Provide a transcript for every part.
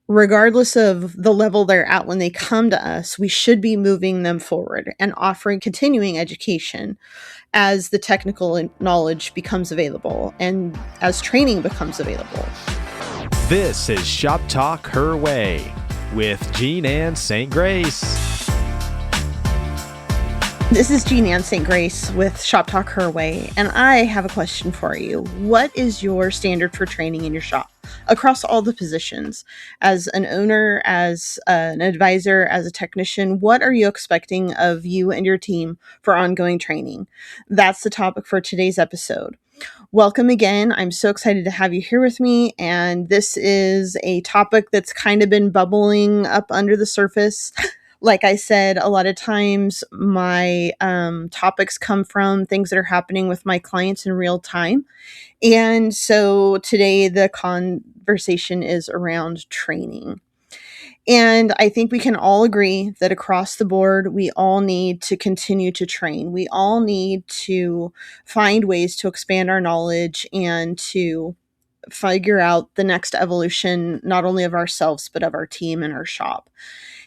regardless of the level they're at when they come to us, we should be moving them forward and offering continuing education as the technical knowledge becomes available and as training becomes available. This is Shop Talk Her Way with JeanAnn SaintGrace. This is JeanAnn SaintGrace with Shop Talk Her Way, and I have a question for you. What is your standard for training in your shop across all the positions? As an owner, as an advisor, as a technician, what are you expecting of you and your team for ongoing training? That's the topic for today's episode. Welcome again. I'm so excited to have you here with me, and this is a topic that's kind of been bubbling up under the surface. Like I said, a lot of times my topics come from things that are happening with my clients in real time. And so today the conversation is around training. And I think we can all agree that across the board, we all need to continue to train. We all need to find ways to expand our knowledge and to figure out the next evolution, not only of ourselves, but of our team and our shop.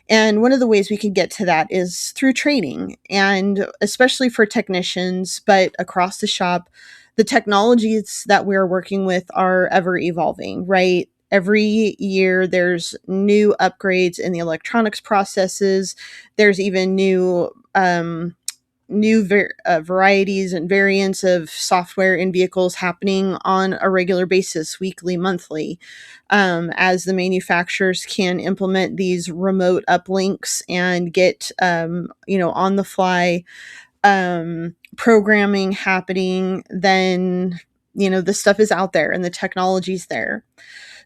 And one of the ways we can get to that is through training, and especially for technicians, but across the shop, the technologies that we're working with are ever evolving, right? Every year there's new upgrades in the electronics processes. There's even new varieties and variants of software in vehicles happening on a regular basis, weekly, monthly, as the manufacturers can implement these remote uplinks and get, on the fly programming happening. Then, the stuff is out there and the technology's there.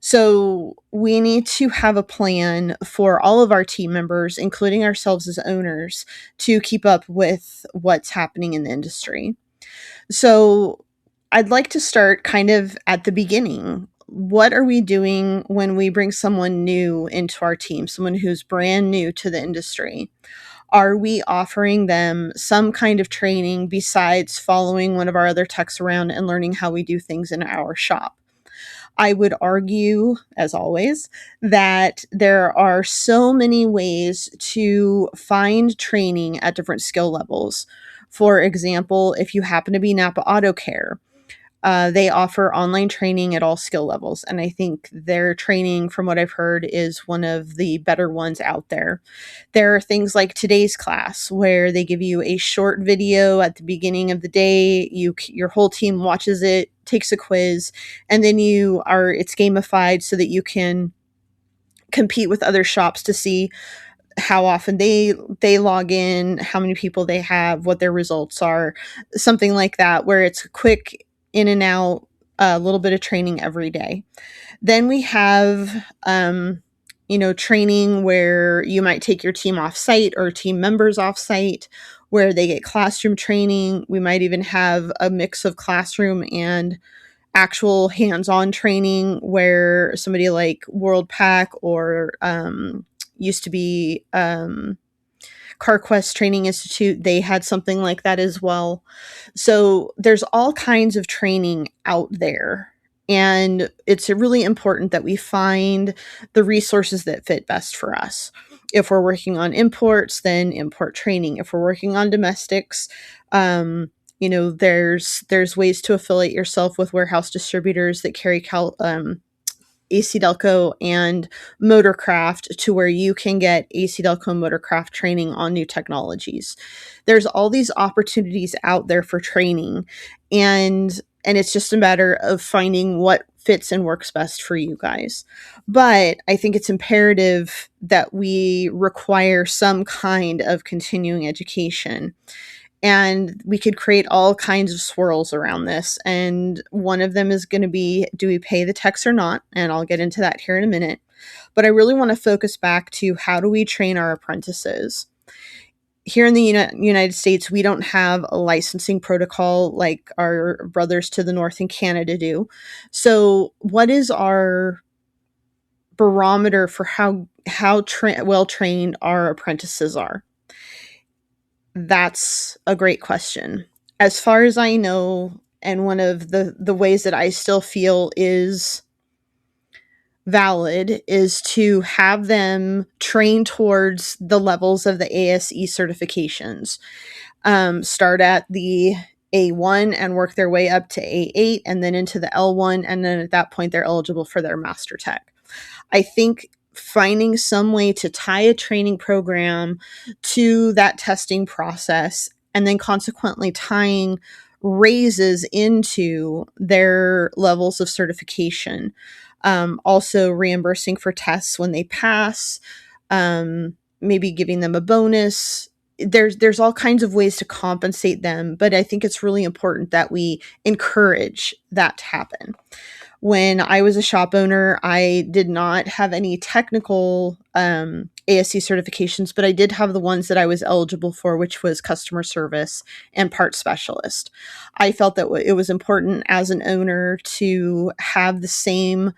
So we need to have a plan for all of our team members, including ourselves as owners, to keep up with what's happening in the industry. So I'd like to start kind of at the beginning. What are we doing when we bring someone new into our team, someone who's brand new to the industry? Are we offering them some kind of training besides following one of our other techs around and learning how we do things in our shop? I would argue, as always, that there are so many ways to find training at different skill levels. For example, if you happen to be Napa Auto Care, they offer online training at all skill levels. And I think their training, from what I've heard, is one of the better ones out there. There are things like today's class, where they give you a short video at the beginning of the day. Your whole team watches it, takes a quiz, and then it's gamified so that you can compete with other shops to see how often they log in, how many people they have, what their results are, something like that, where it's quick in and out, a little bit of training every day. Then we have, training where you might take your team off site or team members off site, where they get classroom training. We might even have a mix of classroom and actual hands-on training, where somebody like WorldPack or used to be CarQuest Training Institute, they had something like that as well. So there's all kinds of training out there. And it's really important that we find the resources that fit best for us. If we're working on imports, then import training. If we're working on domestics, there's ways to affiliate yourself with warehouse distributors that carry AC Delco and Motorcraft, to where you can get AC Delco and Motorcraft training on new technologies. There's all these opportunities out there for training, and it's just a matter of finding what fits and works best for you guys. But I think it's imperative that we require some kind of continuing education. And we could create all kinds of swirls around this. And one of them is going to be, do we pay the techs or not? And I'll get into that here in a minute. But I really want to focus back to, how do we train our apprentices? Here in the United States, we don't have a licensing protocol like our brothers to the north in Canada do. So what is our barometer for how well trained our apprentices are? That's a great question. As far as I know, and one of the ways that I still feel is valid is to have them train towards the levels of the ASE certifications. Start at the A1 and work their way up to A8 and then into the L1. And then at that point, they're eligible for their Master Tech. I think finding some way to tie a training program to that testing process and then consequently tying raises into their levels of certification. Also reimbursing for tests when they pass, maybe giving them a bonus. There's all kinds of ways to compensate them, but I think it's really important that we encourage that to happen. When I was a shop owner, I did not have any technical ASC certifications, but I did have the ones that I was eligible for, which was customer service and part specialist. I felt that it was important as an owner to have the same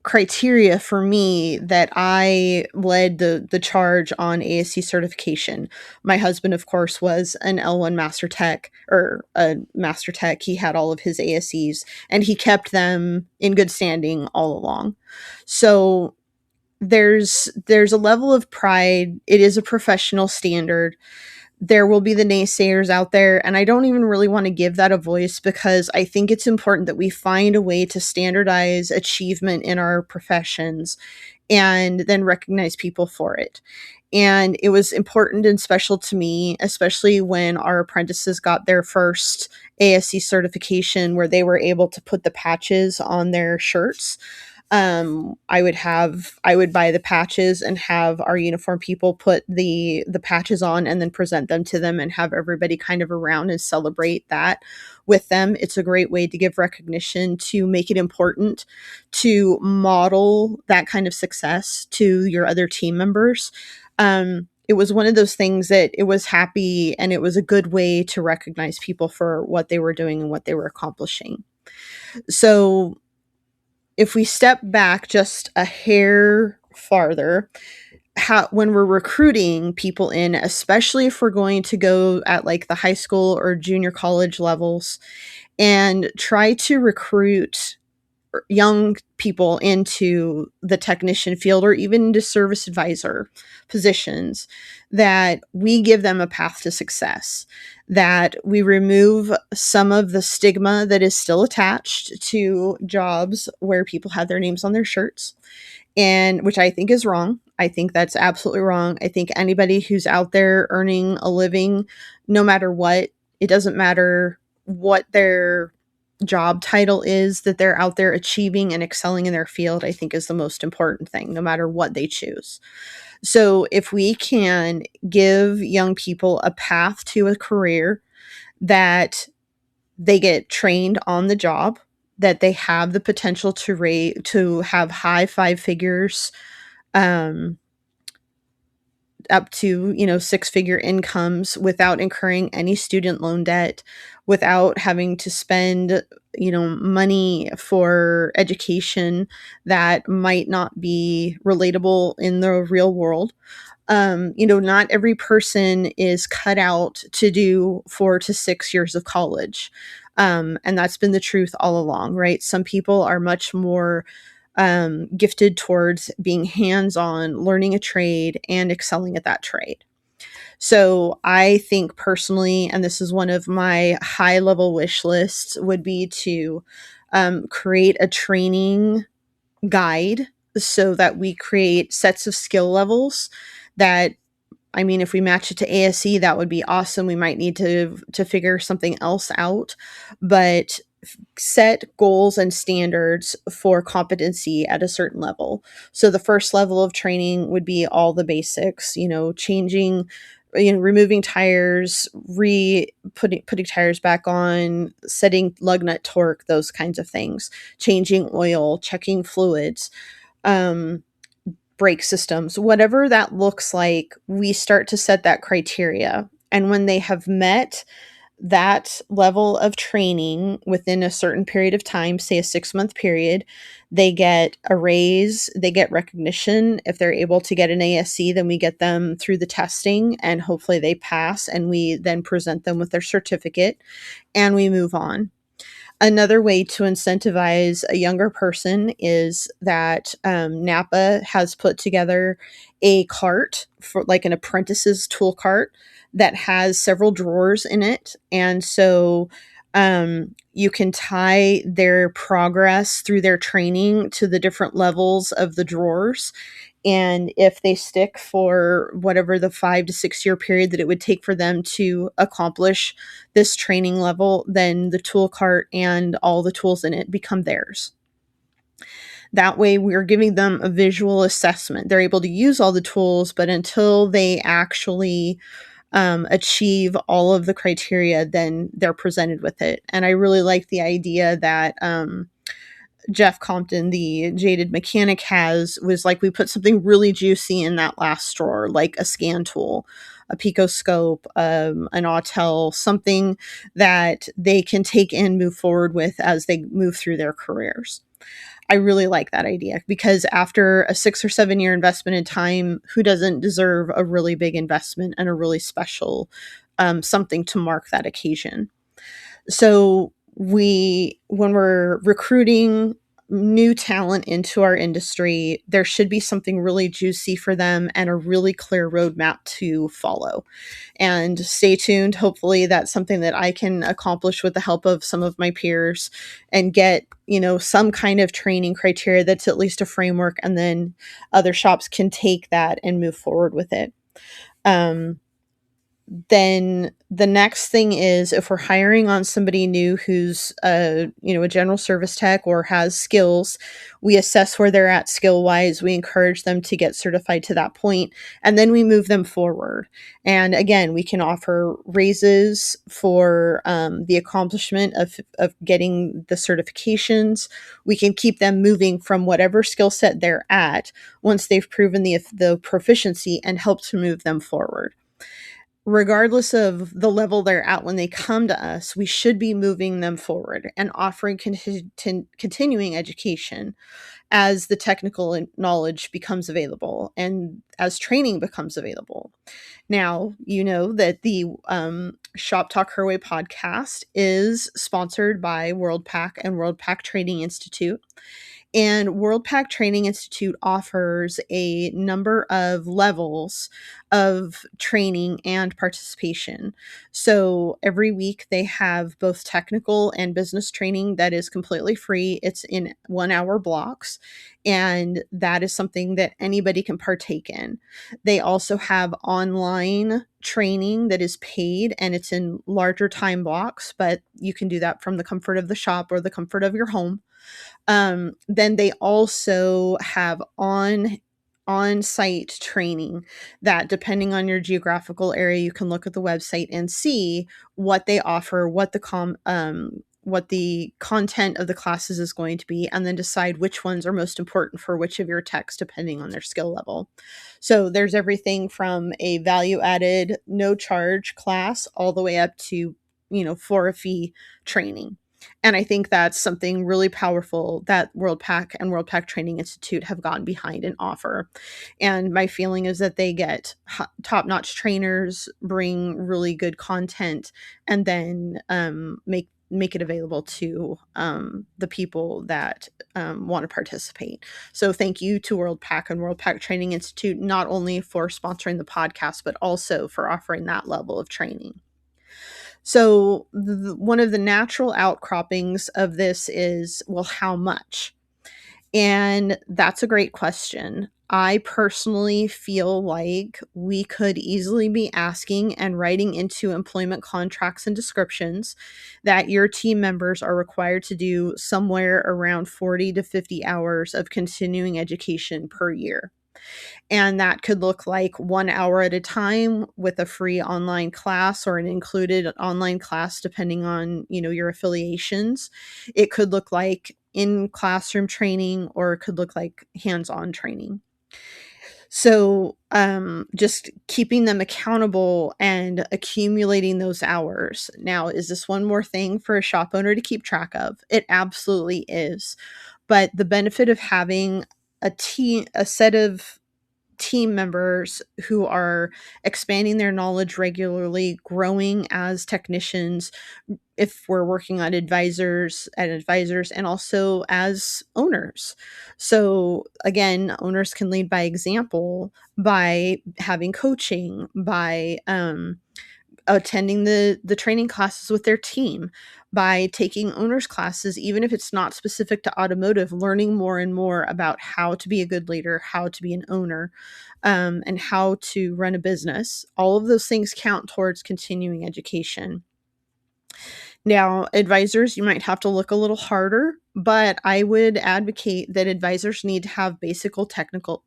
criteria for me that I led the charge on ASC certification. My husband, of course, was an L1 Master Tech or a Master Tech. He had all of his ASCs and he kept them in good standing all along. So there's a level of pride. It is a professional standard. There will be the naysayers out there, and I don't even really want to give that a voice because I think it's important that we find a way to standardize achievement in our professions and then recognize people for it. And it was important and special to me, especially when our apprentices got their first ASC certification where they were able to put the patches on their shirts. I would buy the patches and have our uniform people put the patches on and then present them to them and have everybody kind of around and celebrate that with them. It's a great way to give recognition, to make it important, to model that kind of success to your other team members. It was one of those things that it was happy and it was a good way to recognize people for what they were doing and what they were accomplishing. So if we step back just a hair farther, when we're recruiting people in, especially if we're going to go at like the high school or junior college levels and try to recruit young people into the technician field or even into service advisor positions, that we give them a path to success, that we remove some of the stigma that is still attached to jobs where people have their names on their shirts, and which I think is wrong. I think that's absolutely wrong. I think anybody who's out there earning a living, no matter what, it doesn't matter what their job title is, that they're out there achieving and excelling in their field, I think is the most important thing, no matter what they choose. So if we can give young people a path to a career, that they get trained on the job, that they have the potential to have high five figures, up to, 6-figure incomes without incurring any student loan debt, without having to spend, money for education that might not be relatable in the real world. Not every person is cut out to do 4 to 6 years of college. And that's been the truth all along, right? Some people are much more gifted towards being hands-on, learning a trade, and excelling at that trade. So I think personally, and this is one of my high-level wish lists, would be to create a training guide so that we create sets of skill levels that, I mean, if we match it to ASE, that would be awesome. We might need to figure something else out, but set goals and standards for competency at a certain level. So the first level of training would be all the basics, changing, removing tires, putting tires back on, setting lug nut torque, those kinds of things, changing oil, checking fluids, brake systems, whatever that looks like. We start to set that criteria. And when they have met that level of training within a certain period of time, say a 6-month period, they get a raise, they get recognition. If they're able to get an ASC, then we get them through the testing and hopefully they pass, and we then present them with their certificate and we move on. Another way to incentivize a younger person is that Napa has put together a cart for like an apprentice's tool cart that has several drawers in it. And so you can tie their progress through their training to the different levels of the drawers. And if they stick for whatever the 5 to 6 year period that it would take for them to accomplish this training level, then the tool cart and all the tools in it become theirs. That way, we're giving them a visual assessment. They're able to use all the tools, but until they actually achieve all of the criteria, then they're presented with it. And I really like the idea that Jeff Compton, the jaded mechanic, was like we put something really juicy in that last drawer, like a scan tool, a picoscope, an autel, something that they can take and move forward with as they move through their careers. I really like that idea because after a 6 or 7 year investment in time, who doesn't deserve a really big investment and a really special something to mark that occasion? So when we're recruiting new talent into our industry, there should be something really juicy for them and a really clear roadmap to follow. And stay tuned. Hopefully that's something that I can accomplish with the help of some of my peers and get, some kind of training criteria that's at least a framework, and then other shops can take that and move forward with it. Then the next thing is if we're hiring on somebody new who's a general service tech or has skills, we assess where they're at skill wise. We encourage them to get certified to that point, and then we move them forward. And again, we can offer raises for the accomplishment of getting the certifications. We can keep them moving from whatever skill set they're at once they've proven the proficiency, and help to move them forward. Regardless of the level they're at when they come to us, we should be moving them forward and offering continuing education as the technical knowledge becomes available and as training becomes available. Now, you know that the Shop Talk Her Way podcast is sponsored by WorldPack and WorldPack Training Institute. And WorldPack Training Institute offers a number of levels of training and participation. So every week they have both technical and business training that is completely free. It's in 1 hour blocks, and that is something that anybody can partake in. They also have online training that is paid, and it's in larger time blocks, but you can do that from the comfort of the shop or the comfort of your home. Then they also have on-site training that, depending on your geographical area, you can look at the website and see what they offer, what the content of the classes is going to be, and then decide which ones are most important for which of your techs, depending on their skill level. So there's everything from a value added, no charge class all the way up to, for a fee training. And I think that's something really powerful that WorldPack and WorldPack Training Institute have gone behind and offer. And my feeling is that they get top-notch trainers, bring really good content, and then make it available to the people that want to participate. So thank you to WorldPack and WorldPack Training Institute, not only for sponsoring the podcast, but also for offering that level of training. So one of the natural outcroppings of this is, well, how much? And that's a great question. I personally feel like we could easily be asking and writing into employment contracts and descriptions that your team members are required to do somewhere around 40 to 50 hours of continuing education per year. And that could look like 1 hour at a time with a free online class or an included online class, depending on, your affiliations. It could look like in classroom training, or it could look like hands-on training. So just keeping them accountable and accumulating those hours. Now, is this one more thing for a shop owner to keep track of? It absolutely is. But the benefit of having a set of team members who are expanding their knowledge regularly, growing as technicians, if we're working on advisors, and also as owners. So again, owners can lead by example by having coaching, by attending the training classes with their team, by taking owners classes, even if it's not specific to automotive, learning more and more about how to be a good leader, how to be an owner, and how to run a business. All of those things count towards continuing education. Now, advisors, you might have to look a little harder, but I would advocate that advisors need to have basic technical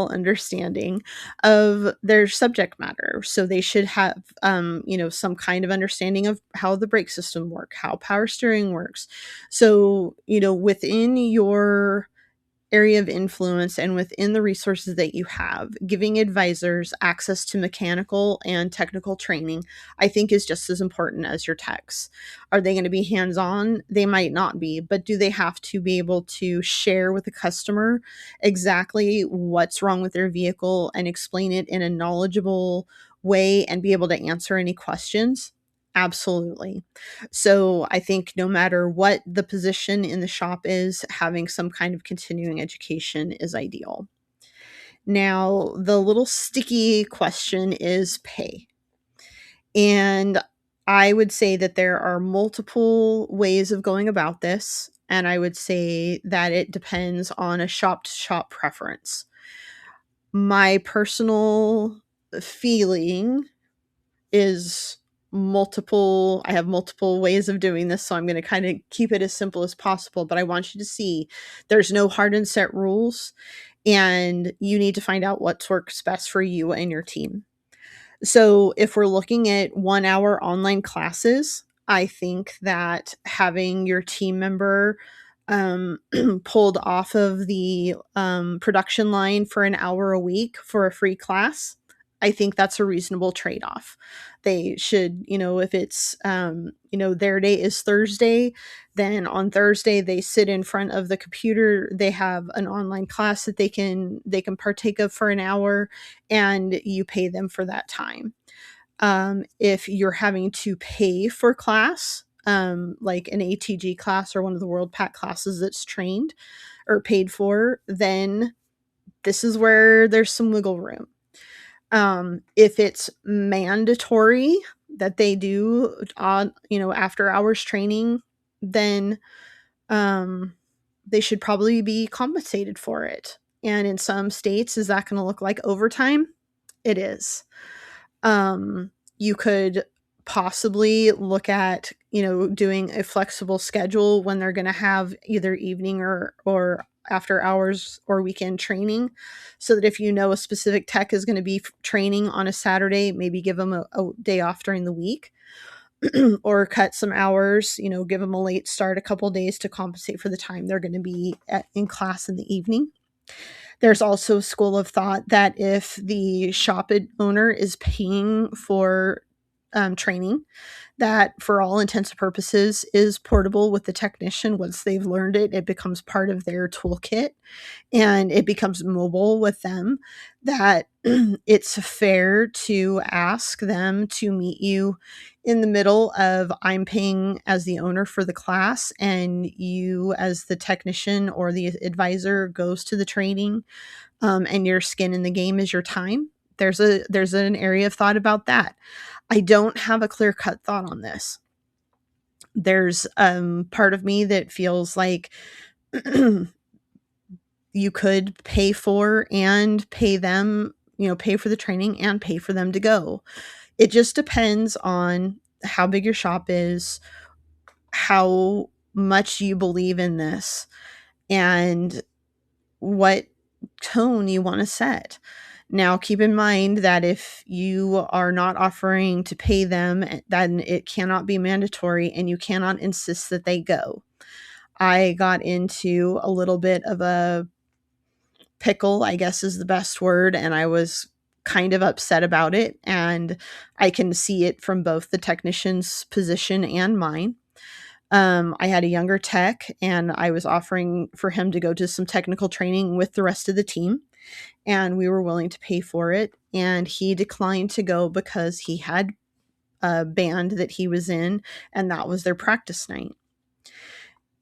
understanding of their subject matter. So they should have, some kind of understanding of how the brake system works, how power steering works. So, within your area of influence and within the resources that you have, giving advisors access to mechanical and technical training, I think is just as important as your techs. Are they going to be hands on? They might not be, but do they have to be able to share with the customer exactly what's wrong with their vehicle and explain it in a knowledgeable way and be able to answer any questions? Absolutely. So I think no matter what the position in the shop is, having some kind of continuing education is ideal. Now, the little sticky question is pay. And I would say that there are multiple ways of going about this. And I would say that it depends on a shop to shop preference. My personal feeling is I have multiple ways of doing this, so I'm going to kind of keep it as simple as possible, but I want you to see there's no hard and set rules, and you need to find out what works best for you and your team. So if we're looking at 1 hour online classes, I think that having your team member pulled off of the production line for an hour a week for a free class, I think that's a reasonable trade off. They should, if it's, their day is Thursday, then on Thursday they sit in front of the computer. They have an online class that they can partake of for an hour, and you pay them for that time. If you're having to pay for class, like an ATG class or one of the World Pack classes that's trained or paid for, then this is where there's some wiggle room. If it's mandatory that they do on, after hours training, then they should probably be compensated for it. And in some states, is that going to look like overtime? It is. You could possibly look at, doing a flexible schedule when they're going to have either evening or after hours or weekend training, so that if a specific tech is going to be training on a Saturday, maybe give them a day off during the week or cut some hours, give them a late start a couple days to compensate for the time they're going to be in class in the evening. There's also a school of thought that if the shop owner is paying for training, that for all intents and purposes is portable with the technician. Once they've learned it, it becomes part of their toolkit and it becomes mobile with them, that it's fair to ask them to meet you in the middle of, I'm paying as the owner for the class, and you as the technician or the advisor goes to the training, and your skin in the game is your time. There's an area of thought about that. I don't have a clear-cut thought on this. There's part of me that feels like you could pay for and pay them, pay for the training and pay for them to go. It just depends on how big your shop is, how much you believe in this, and what tone you want to set. Now, keep in mind that if you are not offering to pay them, then it cannot be mandatory and you cannot insist that they go. I got into a little bit of a pickle, I guess is the best word, and I was kind of upset about it. And I can see it from both the technician's position and mine. I had a younger tech, and I was offering for him to go to some technical training with the rest of the team, and we were willing to pay for it. And he declined to go because he had a band that he was in, and that was their practice night.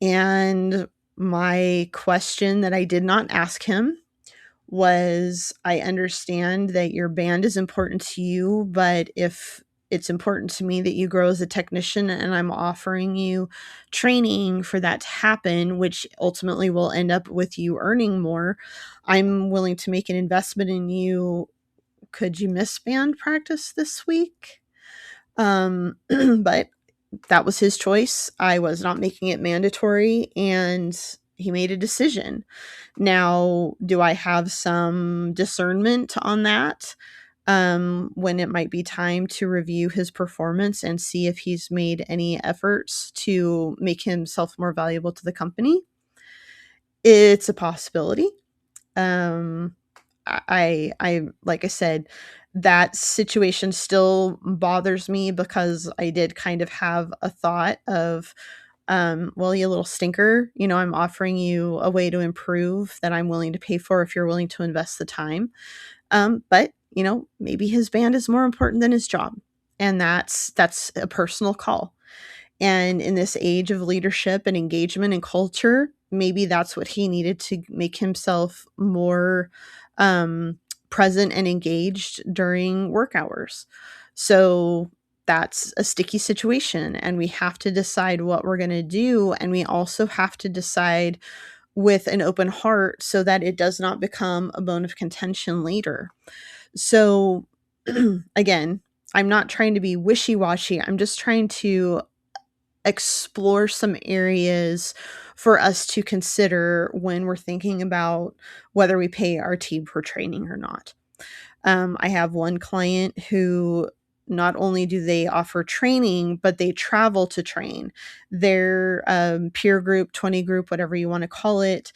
And my question that I did not ask him was, I understand that your band is important to you, but if it's important to me that you grow as a technician and I'm offering you training for that to happen, which ultimately will end up with you earning more, I'm willing to make an investment in you. Could you miss band practice this week? But that was his choice. I was not making it mandatory, and he made a decision. Now, do I have some discernment on that? When it might be time to review his performance and see if he's made any efforts to make himself more valuable to the company? It's a possibility. Um, I like I said, that situation still bothers me because I did kind of have a thought of, well, you little stinker, I'm offering you a way to improve that I'm willing to pay for if you're willing to invest the time. But maybe his band is more important than his job, and that's a personal call. And in this age of leadership and engagement and culture, maybe that's what he needed to make himself more present and engaged during work hours. So that's a sticky situation, and we have to decide what we're going to do. And we also have to decide with an open heart so that it does not become a bone of contention later. So, again, I'm not trying to be wishy washy. I'm just trying to explore some areas for us to consider when we're thinking about whether we pay our team for training or not. I have one client who not only do they offer training, but they travel to train. Their peer group, 20 group, whatever you want to call it,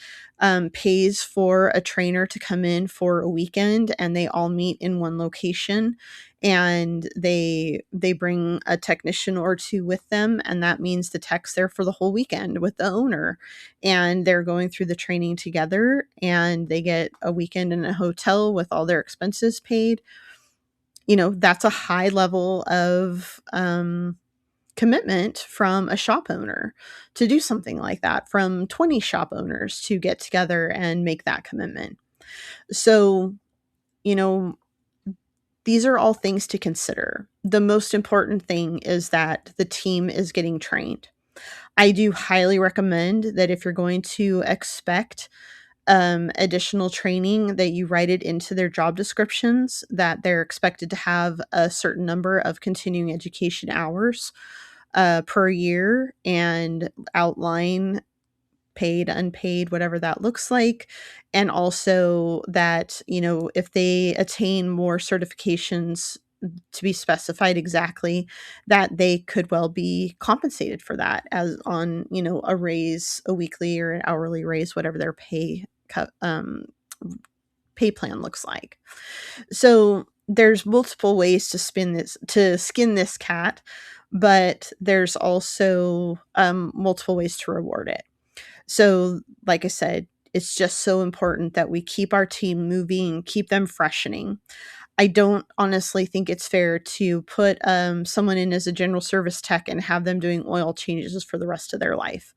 pays for a trainer to come in for a weekend, and they all meet in one location. And they bring a technician or two with them, and that means the tech's there for the whole weekend with the owner, and they're going through the training together, and they get a weekend in a hotel with all their expenses paid. That's a high level of commitment from a shop owner to do something like that, from 20 shop owners to get together and make that commitment. So, you know, these are all things to consider. The most important thing is that the team is getting trained. I do highly recommend that if you're going to expect additional training, that you write it into their job descriptions, that they're expected to have a certain number of continuing education hours per year, and outline paid, unpaid, whatever that looks like. And also that, if they attain more certifications to be specified exactly, that they could well be compensated for that as on, a raise, a weekly or an hourly raise, whatever their pay plan looks like. So there's multiple ways to skin this cat, but there's also multiple ways to reward it. So, like I said, it's just so important that we keep our team moving, keep them freshening. I don't honestly think it's fair to put someone in as a general service tech and have them doing oil changes for the rest of their life.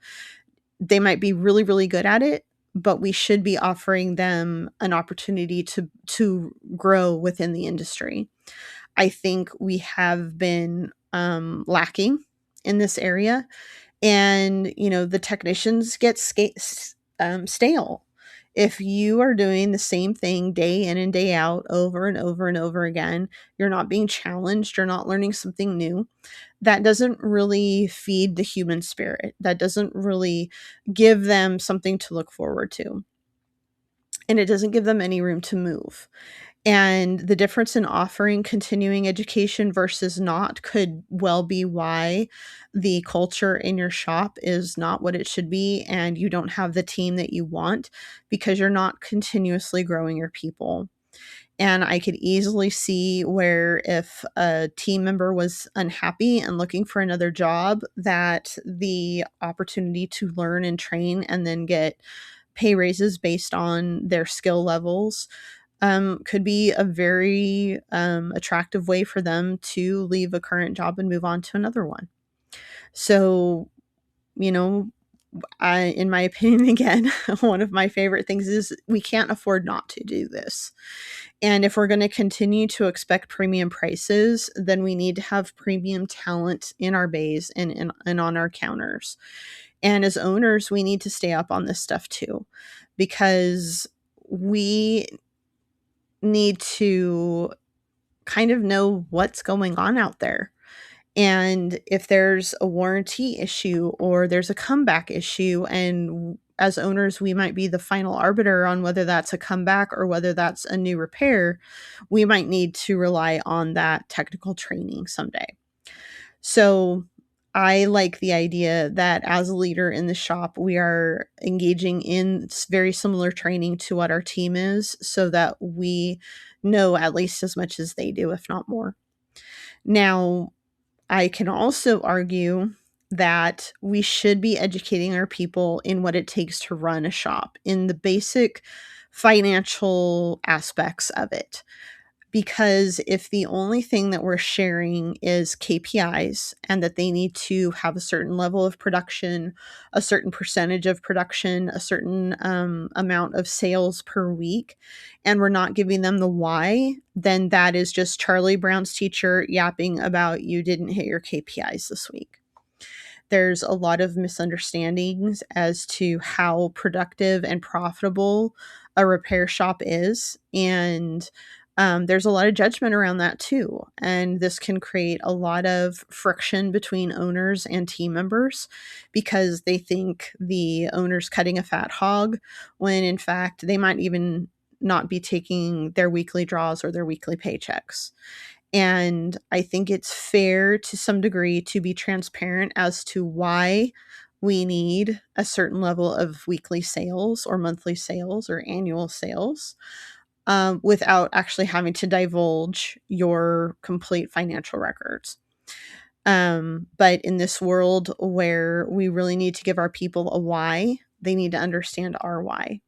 They might be really, really good at it, but we should be offering them an opportunity to grow within the industry. I think we have been lacking in this area, and the technicians get stale. If you are doing the same thing day in and day out, over and over and over again, you're not being challenged, you're not learning something new. That doesn't really feed the human spirit. That doesn't really give them something to look forward to, and it doesn't give them any room to move. And the difference in offering continuing education versus not could well be why the culture in your shop is not what it should be, and you don't have the team that you want because you're not continuously growing your people. And I could easily see where if a team member was unhappy and looking for another job, that the opportunity to learn and train and then get pay raises based on their skill levels could be a very attractive way for them to leave a current job and move on to another one. So, you know, in my opinion, again, one of my favorite things is we can't afford not to do this. And if we're going to continue to expect premium prices, then we need to have premium talent in our bays and on our counters. And as owners, we need to stay up on this stuff too, because we need to kind of know what's going on out there. And if there's a warranty issue or there's a comeback issue, and as owners, we might be the final arbiter on whether that's a comeback or whether that's a new repair, we might need to rely on that technical training someday. So I like the idea that as a leader in the shop, we are engaging in very similar training to what our team is so that we know at least as much as they do, if not more. Now, I can also argue that we should be educating our people in what it takes to run a shop, in the basic financial aspects of it. Because if the only thing that we're sharing is KPIs and that they need to have a certain level of production, a certain percentage of production, a certain amount of sales per week, and we're not giving them the why, then that is just Charlie Brown's teacher yapping about you didn't hit your KPIs this week. There's a lot of misunderstandings as to how productive and profitable a repair shop is. And there's a lot of judgment around that too. And this can create a lot of friction between owners and team members because they think the owner's cutting a fat hog when in fact they might even not be taking their weekly draws or their weekly paychecks. And I think it's fair to some degree to be transparent as to why we need a certain level of weekly sales or monthly sales or annual sales without actually having to divulge your complete financial records. But in this world where we really need to give our people a why, they need to understand our why.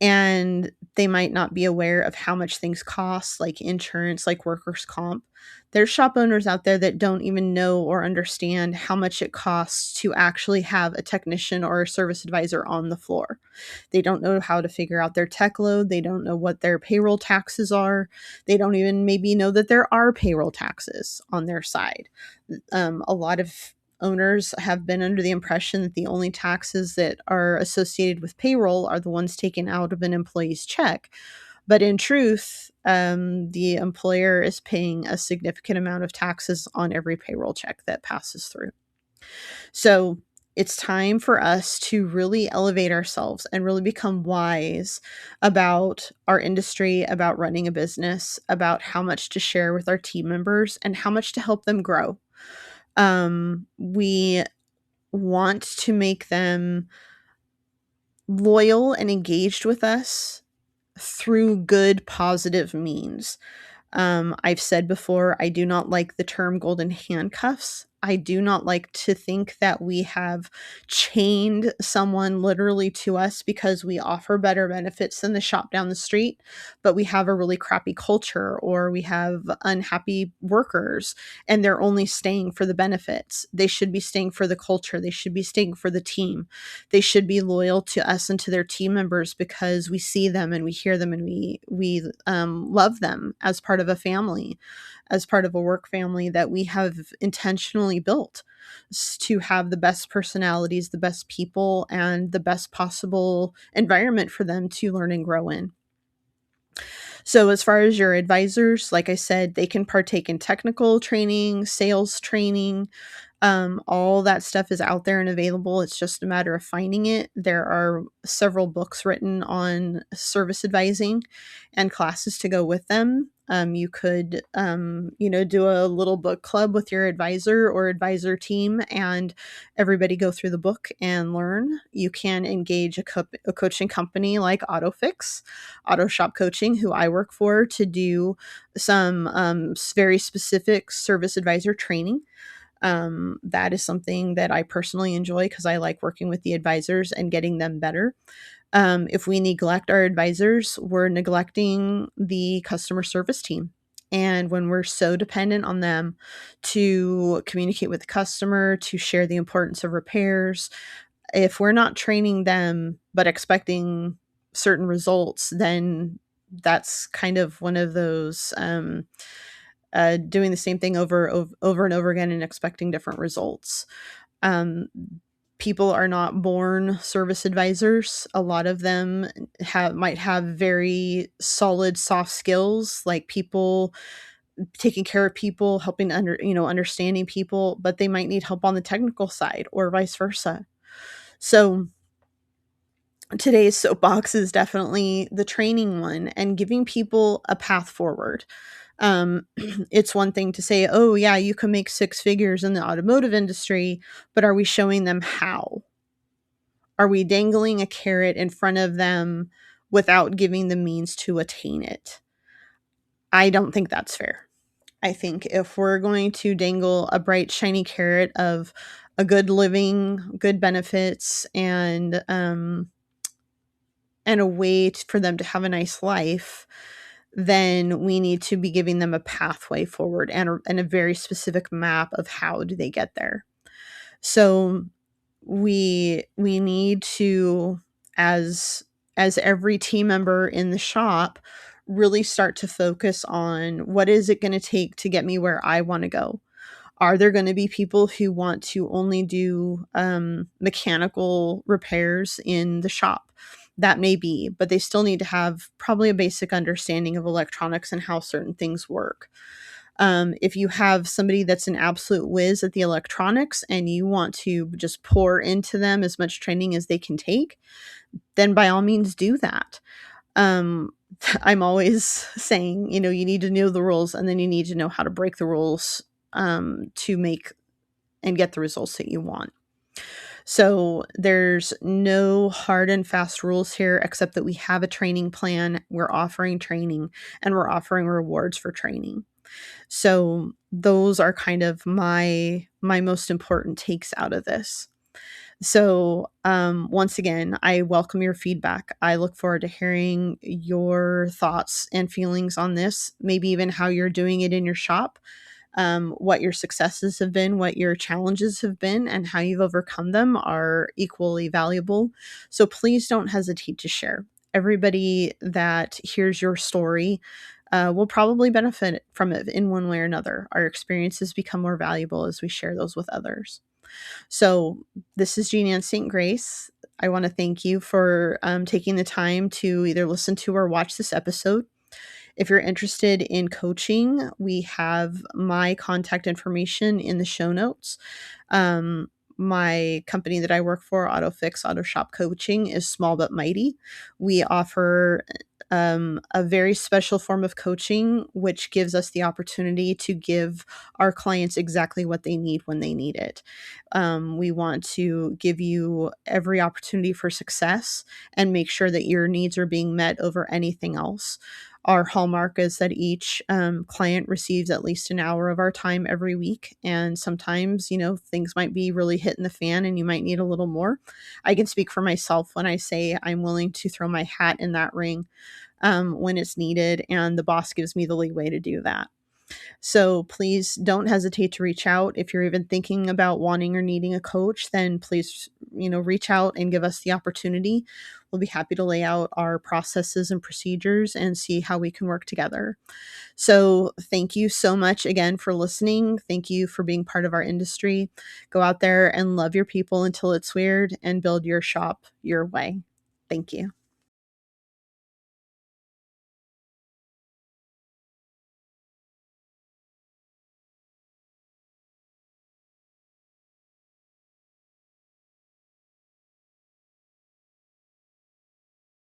And they might not be aware of how much things cost, like insurance, like workers' comp. There's shop owners out there that don't even know or understand how much it costs to actually have a technician or a service advisor on the floor. They don't know how to figure out their tech load. They don't know what their payroll taxes are. They don't even maybe know that there are payroll taxes on their side. A lot of owners have been under the impression that the only taxes that are associated with payroll are the ones taken out of an employee's check. But in truth, the employer is paying a significant amount of taxes on every payroll check that passes through. So it's time for us to really elevate ourselves and really become wise about our industry, about running a business, about how much to share with our team members and how much to help them grow. We want to make them loyal and engaged with us through good, positive means. I've said before, I do not like the term golden handcuffs. I do not like to think that we have chained someone literally to us because we offer better benefits than the shop down the street, but we have a really crappy culture or we have unhappy workers and they're only staying for the benefits. They should be staying for the culture. They should be staying for the team. They should be loyal to us and to their team members because we see them and we hear them and we love them as part of a family, as part of a work family that we have intentionally built to have the best personalities, the best people, and the best possible environment for them to learn and grow in. So, as far as your advisors, like I said, they can partake in technical training, sales training, All that stuff is out there and available. It's just a matter of finding it. There are several books written on service advising and classes to go with them. You could, do a little book club with your advisor or advisor team and everybody go through the book and learn. You can engage a coaching company like Auto Shop Coaching, who I work for, to do some very specific service advisor training. That is something that I personally enjoy because I like working with the advisors and getting them better. If we neglect our advisors, we're neglecting the customer service team. And when we're so dependent on them to communicate with the customer, to share the importance of repairs, if we're not training them but expecting certain results, then that's kind of one of those doing the same thing over and over again and expecting different results. Um, People are not born service advisors. A lot of them might have very solid soft skills, like people taking care of people, helping understanding people, but they might need help on the technical side or vice versa. So today's soapbox is definitely the training one and giving people a path forward. It's one thing to say, oh, yeah, you can make six figures in the automotive industry, but are we showing them how? Are we dangling a carrot in front of them without giving the means to attain it? I don't think that's fair. I think if we're going to dangle a bright, shiny carrot of a good living, good benefits, and a way for them to have a nice life, then we need to be giving them a pathway forward and a very specific map of how do they get there. So we need to, as every team member in the shop, really start to focus on what is it going to take to get me where I want to go. Are there going to be people who want to only do mechanical repairs in the shop? That may be, but they still need to have probably a basic understanding of electronics and how certain things work. If you have somebody that's an absolute whiz at the electronics and you want to just pour into them as much training as they can take, then by all means do that. Um, I'm always saying, you need to know the rules and then you need to know how to break the rules to make and get the results that you want. So there's no hard and fast rules here, except that we have a training plan, we're offering training, and we're offering rewards for training. So those are kind of my most important takes out of this. So once again, I welcome your feedback. I look forward to hearing your thoughts and feelings on this, maybe even how you're doing it in your shop, what your successes have been, what your challenges have been, and how you've overcome them are equally valuable. So please don't hesitate to share. Everybody that hears your story will probably benefit from it in one way or another. Our experiences become more valuable as we share those with others. So this is JeanAnn SaintGrace. I want to thank you for taking the time to either listen to or watch this episode. If you're interested in coaching, we have my contact information in the show notes. My company that I work for, AutoFix-Auto Shop Coaching, is small but mighty. We offer a very special form of coaching, which gives us the opportunity to give our clients exactly what they need when they need it. We want to give you every opportunity for success and make sure that your needs are being met over anything else. Our hallmark is that each client receives at least an hour of our time every week. And sometimes, things might be really hitting the fan and you might need a little more. I can speak for myself when I say I'm willing to throw my hat in that ring when it's needed. And the boss gives me the leeway to do that. So please don't hesitate to reach out. If you're even thinking about wanting or needing a coach, then please, reach out and give us the opportunity. We'll be happy to lay out our processes and procedures and see how we can work together. So thank you so much again for listening. Thank you for being part of our industry. Go out there and love your people until it's weird and build your shop your way. Thank you.